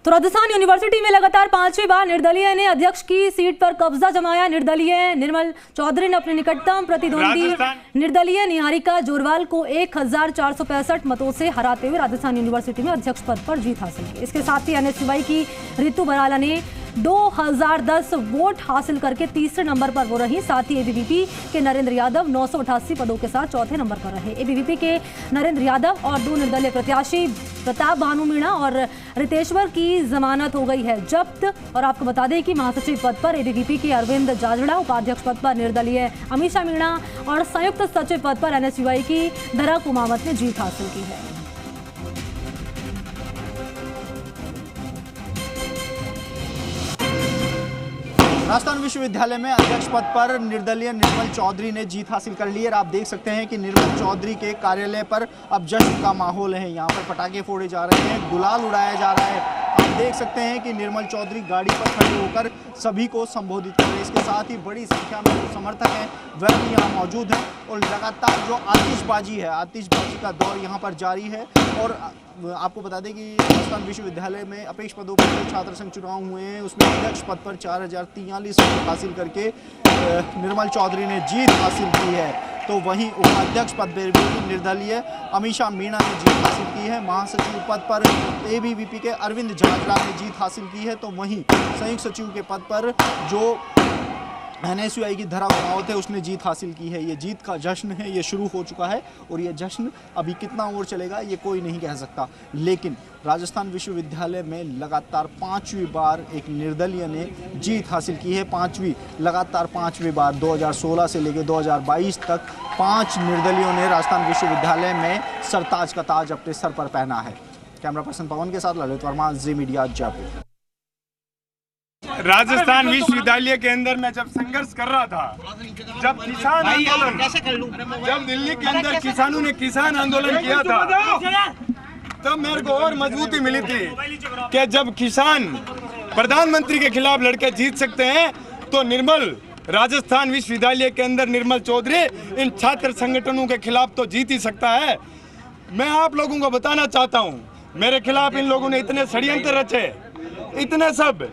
तो राजस्थान यूनिवर्सिटी में लगातार 5वीं बार निर्दलीय ने अध्यक्ष की सीट पर कब्जा जमाया। निर्दलीय निर्मल चौधरी ने अपने निकटतम प्रतिद्वंदी निर्दलीय निहारिका जोरवाल को 1465 मतों से हराते हुए राजस्थान यूनिवर्सिटी में अध्यक्ष पद पर जीत हासिल की। इसके साथ ही एनएसयूआई की रितु बराला ने 2010 वोट हासिल करके तीसरे नंबर पर वो रही। साथ ही एबीवीपी के नरेंद्र यादव 988 पदों के साथ चौथे नंबर पर रहे। एबीवीपी के नरेंद्र यादव और 2 निर्दलीय प्रत्याशी प्रताप भानु मीणा और रितेश्वर की जमानत हो गई है जब्त। और आपको बता दें कि महासचिव पद पर एबीवीपी के अरविंद जाजड़ा, उपाध्यक्ष पद पर निर्दलीय अमीषा मीणा और संयुक्त सचिव पद पर एनएसयूआई की धरा कुमावत ने जीत हासिल की है। राजस्थान विश्वविद्यालय में अध्यक्ष पद पर निर्दलीय निर्मल चौधरी ने जीत हासिल कर ली है। आप देख सकते हैं कि निर्मल चौधरी के कार्यालय पर अब जश्न का माहौल है। यहाँ पर पटाखे फोड़े जा रहे हैं, गुलाल उड़ाया जा रहा है। आप देख सकते हैं कि निर्मल चौधरी गाड़ी पर खड़े होकर सभी को संबोधित कर रहे हैं। इसके साथ ही बड़ी संख्या में जो समर्थक हैं वह भी यहाँ मौजूद हैं और लगातार जो आतिशबाजी है, आतिशबाजी का दौर यहाँ पर जारी है। और आपको बता दें कि राजस्थान विश्वविद्यालय में अपेक्ष पदों पर जो छात्र संघ चुनाव हुए हैं उसमें अध्यक्ष पद पर 4043 वोट हासिल करके निर्मल चौधरी ने जीत हासिल की है। तो वहीं उपाध्यक्ष पद पर भी निर्दलीय अमीषा मीणा ने जीत हासिल की है। महासचिव पद पर एबीवीपी के अरविंद जाजड़ा ने जीत हासिल की है। तो वहीं संयुक्त सचिव के पद पर जो एनएसयूआई की धरा कुमावत है उसने जीत हासिल की है। ये जीत का जश्न है, ये शुरू हो चुका है और ये जश्न अभी कितना और चलेगा ये कोई नहीं कह सकता। लेकिन राजस्थान विश्वविद्यालय में लगातार 5वीं बार एक निर्दलीय ने जीत हासिल की है। लगातार 5वीं बार 2016 से लेकर 2022 तक 5 निर्दलियों ने राजस्थान विश्वविद्यालय में सरताज का ताज अपने सर पर पहना है। कैमरा पर्सन पवन के साथ ललित वर्मा, जी मीडिया, जयपुर। राजस्थान विश्वविद्यालय के अंदर मैं जब संघर्ष कर रहा था, जब किसान आंदोलन, जब दिल्ली के अंदर किसानों ने किसान आंदोलन किया था, तब मेरे को और मजबूती मिली थी कि जब किसान प्रधानमंत्री के खिलाफ लड़के जीत सकते हैं तो राजस्थान विश्वविद्यालय के अंदर निर्मल चौधरी इन छात्र संगठनों के खिलाफ तो जीत ही सकता है। मैं आप लोगों को बताना चाहता हूँ, मेरे खिलाफ इन लोगों ने इतने षड्यंत्र रचे, इतने सब,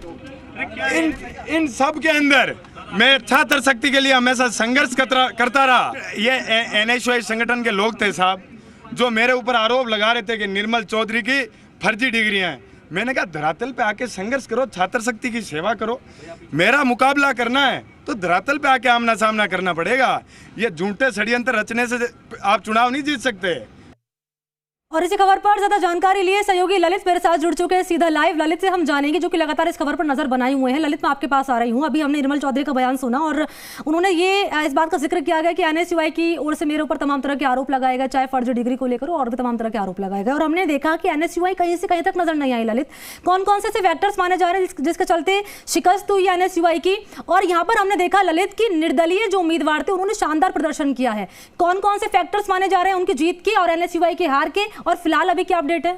इन सब के अंदर मैं छात्र शक्ति के लिए हमेशा संघर्ष करता रहा। ये एनएसयूआई संगठन के लोग थे साहब जो मेरे ऊपर आरोप लगा रहे थे कि निर्मल चौधरी की फर्जी डिग्रियां हैं। मैंने कहा धरातल पे आके संघर्ष करो, छात्र शक्ति की सेवा करो। मेरा मुकाबला करना है तो धरातल पे आके आमना सामना करना पड़ेगा। ये झूठे षड्यंत्र रचने से आप चुनाव नहीं जीत सकते। और इसी खबर पर ज्यादा जानकारी लिए सहयोगी ललित मेरे साथ जुड़ चुके हैं सीधा लाइव। ललित से हम जानेंगे जो कि लगातार इस खबर पर नजर बनाए हुए हैं। ललित, मैं आपके पास आ रही हूं। अभी हमने निर्मल चौधरी का बयान सुना और उन्होंने ये इस बात का जिक्र किया गया कि एनएसयूआई की ओर से मेरे ऊपर तमाम तरह के आरोप लगाए गए, चाहे फर्जी डिग्री को लेकर और भी तमाम तरह के आरोप लगाए गए। और हमने देखा कि एनएसयूआई कहीं से कहीं तक नजर नहीं आई। ललित, कौन कौन से फैक्टर्स माने जा रहे हैं जिसके चलते शिकस्त हुई एनएसयूआई की? और यहाँ पर हमने देखा ललित की निर्दलीय जो उम्मीदवार थे उन्होंने शानदार प्रदर्शन किया है। कौन कौन से फैक्टर्स माने जा रहे हैं उनकी जीत के और एनएसयूआई की हार के? और फिलहाल अभी अपडेट है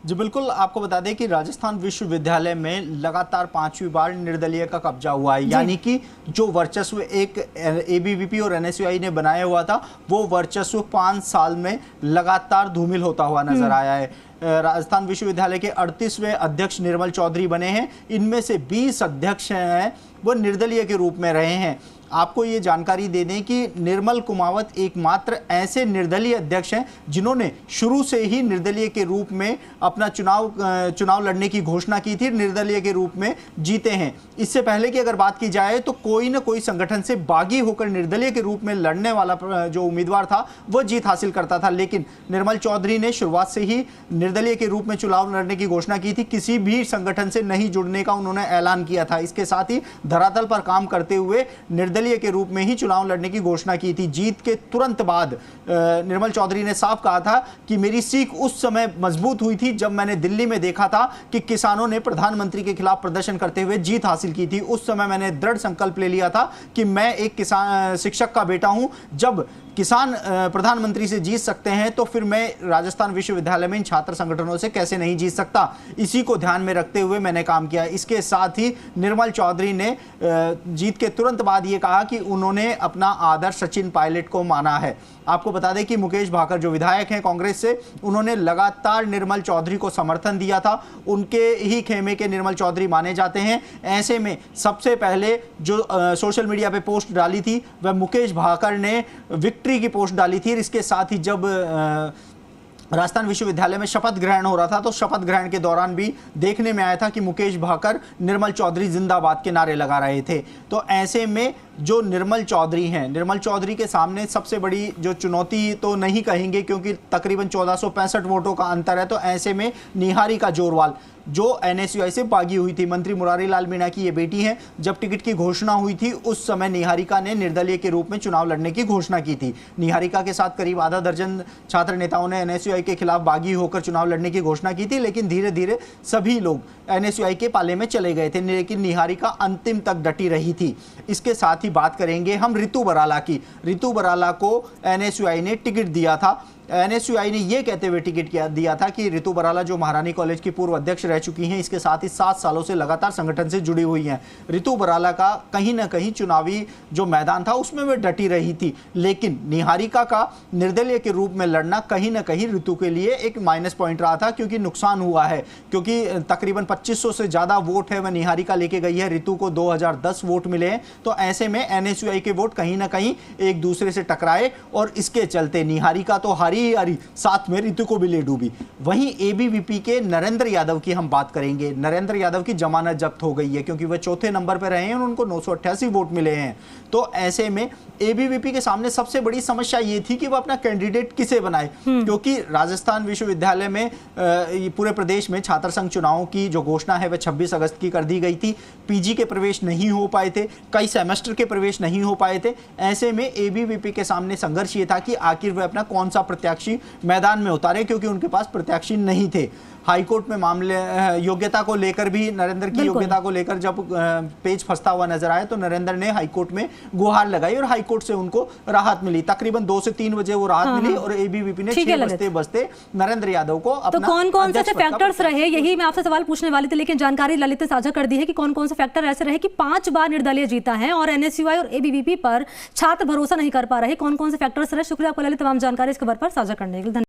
जी बिल्कुल, आपको बता दें कि राजस्थान विश्वविद्यालय में लगातार 5वीं बार निर्दलीय का कब्जा हुआ है। यानी कि जो वर्चस्व एक एबीवीपी और एनएसयूआई ने बनाया हुआ था वो वर्चस्व 5 साल में लगातार धूमिल होता हुआ नजर आया है। राजस्थान विश्वविद्यालय के 38वें अध्यक्ष निर्मल चौधरी बने हैं। इनमें से 20 अध्यक्ष हैं वो निर्दलीय के रूप में रहे हैं। आपको ये जानकारी दे दें कि निर्मल कुमावत एकमात्र ऐसे निर्दलीय अध्यक्ष हैं जिन्होंने शुरू से ही निर्दलीय के रूप में अपना चुनाव लड़ने की घोषणा की थी, निर्दलीय के रूप में जीते हैं। इससे पहले की अगर बात की जाए तो कोई न कोई संगठन से बागी होकर निर्दलीय के रूप में लड़ने वाला जो उम्मीदवार था वो जीत हासिल करता था। लेकिन निर्मल चौधरी ने शुरुआत से ही निर्दलीय के रूप में चुनाव लड़ने की घोषणा की थी, किसी भी संगठन से नहीं जुड़ने का उन्होंने ऐलान किया था। इसके साथ ही धरातल पर काम करते हुए निर्दलीय के रूप में ही चुनाव लड़ने की घोषणा की थी। जीत के तुरंत बाद निर्मल चौधरी ने साफ कहा था कि मेरी सीख उस समय मजबूत हुई थी जब मैंने दिल्ली में देखा था कि किसानों ने प्रधानमंत्री के खिलाफ प्रदर्शन करते हुए जीत हासिल की थी। उस समय मैंने दृढ़ संकल्प ले लिया था कि मैं एक किसान शिक्षक का बेटा हूं। जब किसान प्रधानमंत्री से जीत सकते हैं तो फिर मैं राजस्थान विश्वविद्यालय में इन छात्र संगठनों से कैसे नहीं जीत सकता, इसी को ध्यान में रखते हुए मैंने काम किया। इसके साथ ही निर्मल चौधरी ने जीत के तुरंत बाद ये कहा कि उन्होंने अपना आदर्श सचिन पायलट को माना है। आपको बता दें कि मुकेश भाकर जो विधायक हैं कांग्रेस से, उन्होंने लगातार निर्मल चौधरी को समर्थन दिया था, उनके ही खेमे के निर्मल चौधरी माने जाते हैं। ऐसे में सबसे पहले जो सोशल मीडिया पे पोस्ट डाली थी वह मुकेश भाकर ने विक्ट्री की पोस्ट डाली थी। इसके साथ ही जब राजस्थान विश्वविद्यालय में शपथ ग्रहण हो रहा था तो शपथ ग्रहण के दौरान भी देखने में आया था कि मुकेश भाकर निर्मल चौधरी जिंदाबाद के नारे लगा रहे थे। तो ऐसे में जो निर्मल चौधरी हैं, निर्मल चौधरी के सामने सबसे बड़ी जो चुनौती तो नहीं कहेंगे क्योंकि तकरीबन 1465 वोटों का अंतर है। तो ऐसे में निहारिका जोरवाल जो NSUI से बागी हुई थी, मंत्री मुरारी लाल मीणा की ये बेटी हैं, जब टिकट की घोषणा हुई थी उस समय निहारिका ने निर्दलीय के रूप में चुनाव लड़ने की घोषणा की थी। निहारिका के साथ करीब आधा दर्जन छात्र नेताओं ने NSUI के खिलाफ बागी होकर चुनाव लड़ने की घोषणा की थी, लेकिन धीरे धीरे सभी लोग NSUI के पाले में चले गए थे, लेकिन निहारिका अंतिम तक डटी रही थी। इसके साथ ही बात करेंगे हम रितु बराला की। रितु बराला को NSUI ने टिकट दिया था। NSUI ने यह कहते हुए टिकट दिया था कि रितु बराला जो महारानी कॉलेज की पूर्व अध्यक्ष रह चुकी हैं, इसके साथ ही 7 सालों से लगातार संगठन से जुड़ी हुई हैं। रितु बराला का कहीं ना कहीं चुनावी जो मैदान था उसमें वह डटी रही थी, लेकिन निहारिका का निर्दलीय के रूप में लड़ना कहीं ना कहीं रितु के लिए एक माइनस पॉइंट रहा था, क्योंकि नुकसान हुआ है, क्योंकि तकरीबन 2500 से ज्यादा वोट है वह निहारिका लेके गई है, रितु को 2010 वोट मिले हैं। तो ऐसे में NSUI के वोट कहीं ना कहीं एक दूसरे से टकराए और इसके चलते निहारिका तो हारी, साथ में रितु को भी ले डूबी। वहीं ABVP के नरेंद्र यादव की हम बात करेंगे। नरेंद्र यादव की जमानत जब्त हो गई है क्योंकि वह चौथे नंबर पर रहे हैं और उनको 988 वोट मिले हैं। तो ऐसे में ABVP के सामने सबसे बड़ी समस्या ये थी कि वह अपना कैंडिडेट किसे बनाए, क्योंकि राजस्थान विश्वविद्यालय में पूरे प्रदेश में छात्र संघ चुनावों की जो घोषणा है वह 26 अगस्त की कर दी गई थी। PG के प्रवेश नहीं हो पाए थे, कई सेमेस्टर के प्रवेश नहीं हो पाए थे। ऐसे में ABVP के सामने संघर्ष ये था कि आखिर वह अपना कौन सा प्रत्याशी मैदान में उतारे, क्योंकि उनके पास प्रत्याशी नहीं थे। हाईकोर्ट में मामले योग्यता को लेकर भी, नरेंद्र की योग्यता को लेकर जब पेज फंसता हुआ नजर आया तो नरेंद्र ने हाईकोर्ट में गुहार लगाई और हाईकोर्ट से उनको राहत मिली। तकरीबन 2 से 3 बजे वो राहत मिली और ABVP ने 6 बजते बजते नरेंद्र यादव को अपना, तो कौन कौन से फैक्टर्स रहे, यही मैं आपसे सवाल पूछने वाली थी, लेकिन जानकारी ललित ने साझा कर दी है कि कौन कौन से फैक्टर ऐसे रहे कि 5 बार निर्दलीय जीता है और NSUI और ABVP पर छात्र भरोसा नहीं कर पा रहे। कौन कौन से फैक्टर्स रहे? शुक्रिया आपको ललित तमाम जानकारी इस खबर पर साझा करने के लिए।